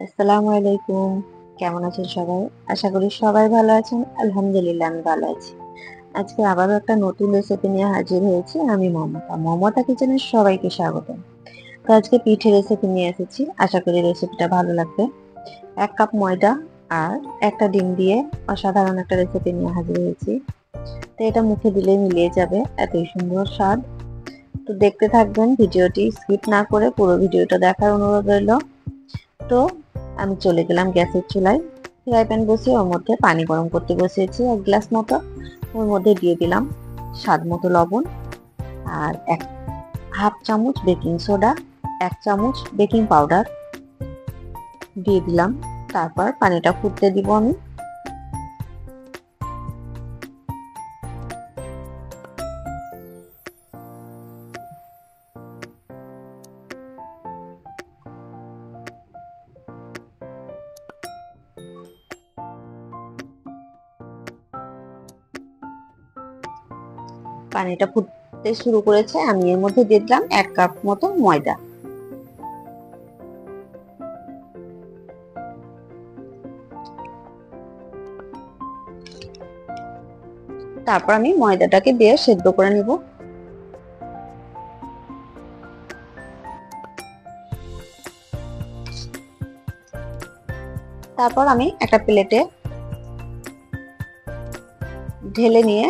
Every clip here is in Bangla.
আসসালামু আলাইকুম। কেমন আছেন সবাই? আশা করি সবাই ভালো আছেন। আলহামদুলিল্লাহ আমি ভালো আছি। আজকে আবারও একটা নতুন রেসিপি নিয়ে হাজির হয়েছি। আমি মমতা। মমতা কিচেনে সবাইকে স্বাগতম। তো আজকে পিঠে রেসিপি নিয়ে এসেছি। আশা করি রেসিপিটা ভালো লাগবে। ১ কাপ ময়দা আর একটা ডিম দিয়ে অসাধারণ একটা রেসিপি নিয়ে হাজির হয়েছি। তো এটা মুখে দিলেই মিলিয়ে যাবে। এতই সুন্দর স্বাদ। তো দেখতে থাকবেন ভিডিওটি স্কিপ না করে পুরো ভিডিওটা দেখার অনুরোধ রইল। তো আমি চলে গেলাম গ্যাসের চুলায়। ফ্রাই প্যান বসিয়ে ওর মধ্যে পানি গরম করতে বসিয়েছি ১ গ্লাস মতো। ওর মধ্যে দিয়ে দিলাম স্বাদ মতো লবণ আর হাফ চামচ বেকিং সোডা, ১ চামচ বেকিং পাউডার দিয়ে দিলাম। তারপর পানিটা ফুটতে দিব আমি। পানিটা ফুটতে শুরু করেছে, আমি এর মধ্যে দিয়ে দিলাম ১ কাপ মতো ময়দা। তারপর আমি ময়দাটাকে দিয়ে সেদ্ধ করে নিব। তারপর আমি একটা প্লেটে ঢেলে নিয়ে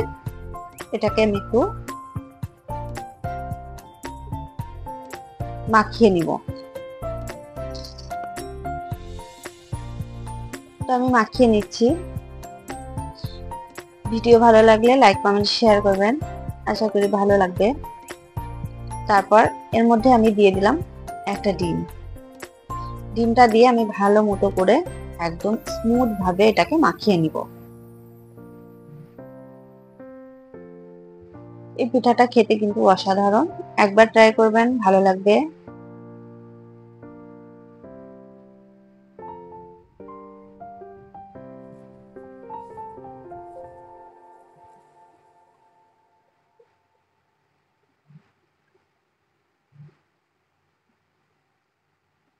এটাকে আমি একটু মাখিয়ে নিব। তো আমি মাখিয়ে নিচ্ছি। ভিডিও ভালো লাগলে লাইক কমেন্ট শেয়ার করবেন, আশা করি ভালো লাগবে। তারপর এর মধ্যে আমি দিয়ে দিলাম একটা ডিম। ডিমটা দিয়ে আমি ভালো মতো করে একদম স্মুথ ভাবে এটাকে মাখিয়ে নিব। এই পিঠাটা খেতে কিন্তু অসাধারণ, একবার ট্রাই করবেন, ভালো লাগবে।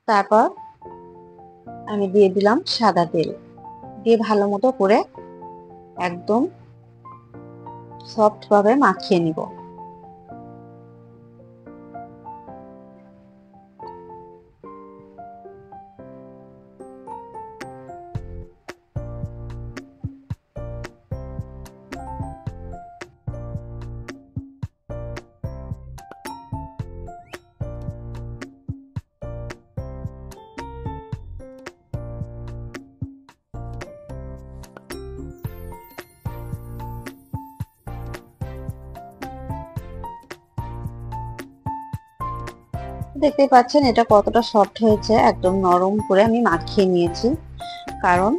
তারপর আমি দিয়ে দিলাম সাদা তেল, দিয়ে ভালো মতো করে একদম সফট ভাবে মাখিয়ে নিব। দেখতে পাচ্ছেন এটা কতটা সফট হয়েছে, একদম নরম করে আমি মাখিয়ে নিয়েছি। কারণ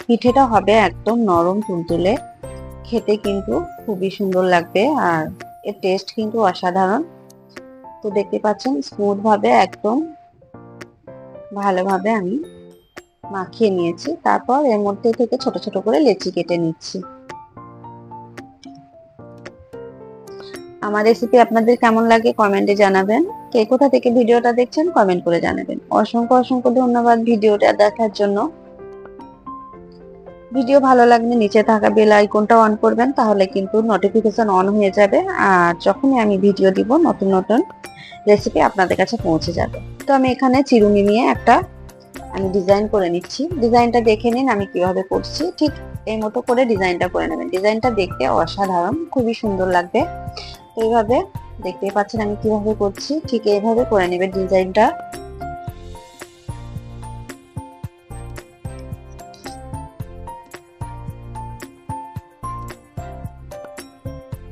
পিঠেটা হবে একদম নরম তুলতুলে, খেতে কিন্তু খুবই সুন্দর লাগবে আর এর টেস্ট কিন্তু অসাধারণ। তো দেখতে পাচ্ছেন স্মুথ ভাবে একদম ভালোভাবে আমি মাখিয়ে নিয়েছি। তারপর এর মধ্যে থেকে ছোট ছোট করে লেচি কেটে নিচ্ছি। আমার রেসিপি আপনাদের কেমন লাগে কমেন্টে জানাবেন। কে কোথা থেকে ভিডিওটা দেখছেন কমেন্ট করে জানাবেন। অসংখ্য অসংখ্য ধন্যবাদ ভিডিওটা দেখার জন্য। ভিডিও ভালো লাগলে নিচে থাকা বেল আইকনটা অন করবেন, তাহলে কিন্তু নোটিফিকেশন অন হয়ে যাবে আর যখনই আমি ভিডিও দিব নতুন নতুন রেসিপি আপনাদের কাছে পৌঁছে যাবে। তো আমি এখানে চিরুনি নিয়ে একটা আমি ডিজাইন করে নিচ্ছি। ডিজাইনটা দেখে নিন আমি কিভাবে করছি, ঠিক এই মতো করে ডিজাইনটা করে নেবেন। ডিজাইনটা দেখতে অসাধারণ, খুবই সুন্দর লাগবে। তো এইভাবে দেখতেই পাচ্ছেন আমি কিভাবে করছি, ঠিক এইভাবে করে নেবেন ডিজাইনটা।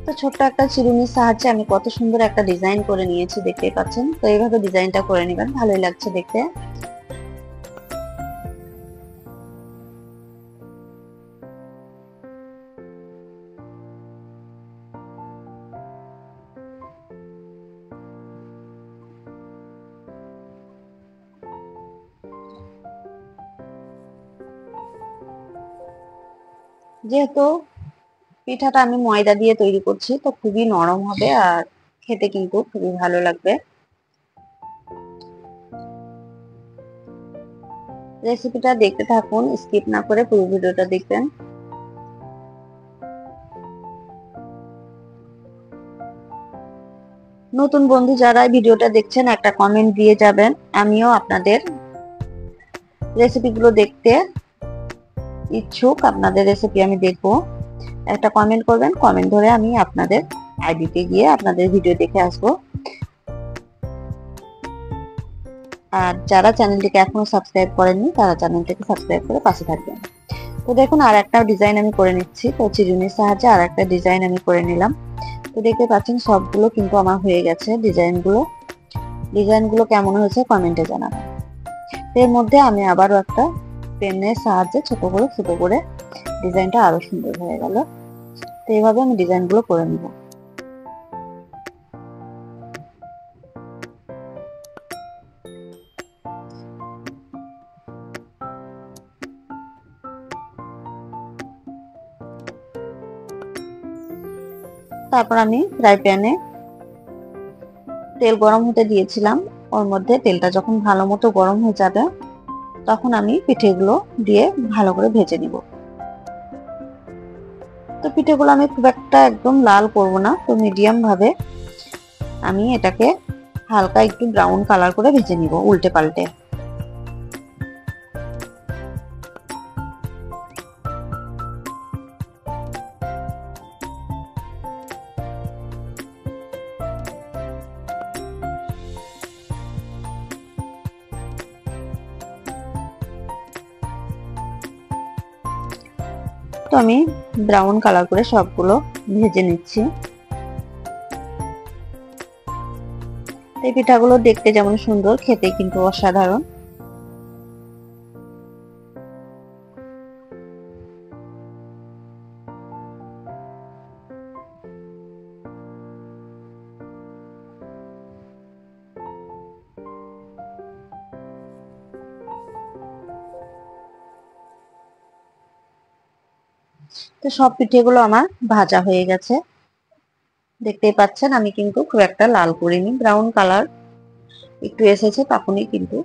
তো ছোট্ট একটা চিরুনির সাহায্যে আমি কত সুন্দর একটা ডিজাইন করে নিয়েছি, দেখতেই পাচ্ছেন। তো এইভাবে ডিজাইনটা করে নেবেন, ভালোই লাগছে দেখতে। যেহেতু পিঠাটা আমি ময়দা দিয়ে তৈরি করছি, তো খুবই নরম হবে আর খেতে কিন্তু খুবই ভালো লাগবে। রেসিপিটা দেখতে থাকুন, স্কিপ না করে পুরো ভিডিওটা দেখবেন। নতুন বন্ধু যারা ভিডিওটা দেখছেন একটা কমেন্ট দিয়ে যাবেন, আমিও আপনাদের রেসিপিগুলো দেখতে ইচ্ছুক, আপনাদের রেসিপি আমি দেখবো। একটা কমেন্ট করবেন, কমেন্ট ধরে আমি আপনাদের আইডিতে গিয়ে আপনাদের ভিডিও দেখে আসবো। আর যারা চ্যানেলটিকে এখনো সাবস্ক্রাইব করেননি তারা চ্যানেলটিকে সাবস্ক্রাইব করে পাশে থাকবেন। তো দেখুন আর একটা ডিজাইন আমি করে নিচ্ছি, তো চিরুনির সাহায্যে আর একটা ডিজাইন আমি করে নিলাম। তো দেখতে পাচ্ছেন সবগুলো কিন্তু আমার হয়ে গেছে। ডিজাইনগুলো কেমন হয়েছে কমেন্টে জানাবেন। এর মধ্যে আমি আবারও একটা পেনের সাহায্যে ছোট করে ডিজাইনটা আরো সুন্দর হয়ে গেল। তো এইভাবে আমি ডিজাইনগুলো করে নিব। তারপর আমি ফ্রাই প্যানে তেল গরম হতে দিয়েছিলাম। ওর মধ্যে তেলটা যখন ভালো মতো গরম হয়ে যাবে তখন আমি পিঠেগুলো দিয়ে ভালো করে ভেজে নিব। তো পিঠেগুলো আমি খুব একটা একদম লাল করব না, তো মিডিয়াম ভাবে আমি এটাকে হালকা একটু ব্রাউন কালার করে ভেজে নিব উল্টে পাল্টে। তো আমি ব্রাউন কালার করে সবগুলো ভেজে নিচ্ছি। এই পিঠাগুলো দেখতে যেমন সুন্দর, খেতে কিন্তু অসাধারণ। তো সব পিঠেগুলো আমার ভাজা হয়ে গেছে। দেখতেই পাচ্ছেন আমি কিন্তু খুব একটা লাল করিনি, ব্রাউন কালার একটু এসেছে তখনই কিন্তু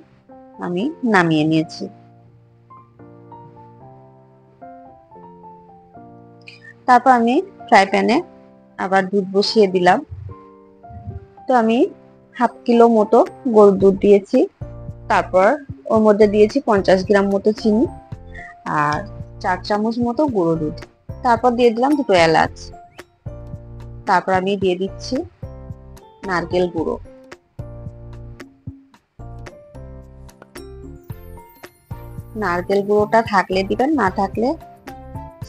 আমি নামিয়ে নিয়েছি। তারপর আমি ফ্রাই প্যানে আবার দুধ বসিয়ে দিলাম। তো আমি হাফ কিলো মতো গরুর দুধ দিয়েছি। তারপর ওর মধ্যে দিয়েছি 50 গ্রাম মতো চিনি আর 4 চামচ মতো গুঁড়ো দুধ। তারপর দিয়ে দিলাম দুটো এলাচ। তারপর আমি দিয়ে দিচ্ছি নারকেল গুঁড়ো। নারকেল গুঁড়োটা থাকলে দিবেন, না থাকলে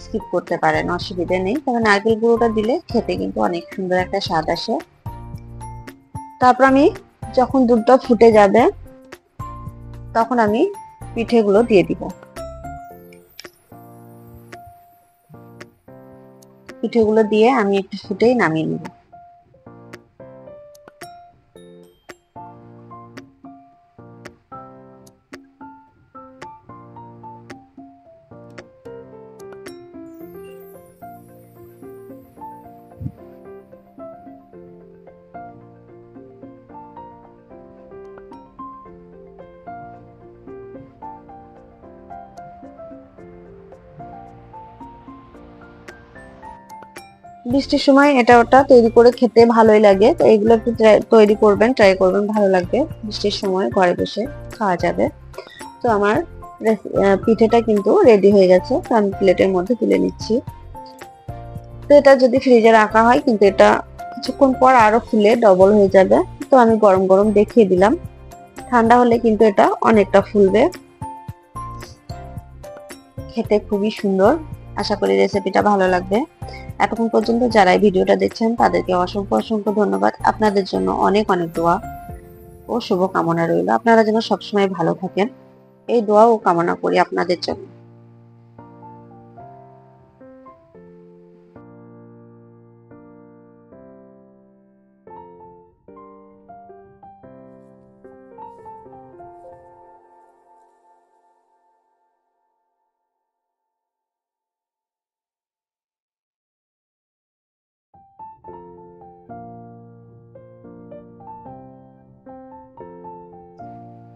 স্কিপ করতে পারেন, অসুবিধা নেই। তবে নারকেল গুঁড়োটা দিলে খেতে কিন্তু অনেক সুন্দর একটা স্বাদ আসে। তারপর আমি যখন দুধটা ফুটে যাবে তখন আমি পিঠেগুলো দিয়ে দিব। পিঠেগুলো দিয়ে আমি একটু ফুটেই নামিয়ে নিব। বৃষ্টির সময় এটা ওটা তৈরি করে খেতে ভালোই লাগে, তো এগুলো একটু তৈরি করবেন, ট্রাই করবেন, ভালো লাগবে। বৃষ্টির সময় ঘরে বসে খাওয়া যাবে। তো আমার পিঠেটা কিন্তু রেডি হয়ে গেছে, তো আমি প্লেটের মধ্যে তুলে নিচ্ছি। তো এটা যদি ফ্রিজে রাখা হয় কিন্তু এটা কিছুক্ষণ পর আরো ফুলে ডবল হয়ে যাবে। তো আমি গরম গরম দেখিয়ে দিলাম, ঠান্ডা হলে কিন্তু এটা অনেকটা ফুলবে। খেতে খুবই সুন্দর। আশা করি রেসিপিটা ভালো লাগবে। এতক্ষণ পর্যন্ত যারা এই ভিডিওটা দেখছেন তাদেরকে অসংখ্য অসংখ্য ধন্যবাদ। আপনাদের জন্য অনেক অনেক দোয়া ও শুভকামনা রইল। আপনারা যেন সবসময় ভালো থাকেন, এই দোয়া ও কামনা করি আপনাদের জন্য।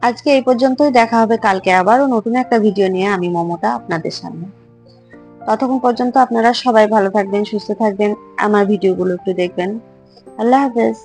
আজকে এই পর্যন্তই, দেখা হবে কালকে আবারও নতুন একটা ভিডিও নিয়ে আমি মমতা আপনাদের সামনে। ততক্ষণ পর্যন্ত আপনারা সবাই ভালো থাকবেন, সুস্থ থাকবেন, আমার ভিডিওগুলো একটু দেখবেন। আল্লাহ হাফেজ।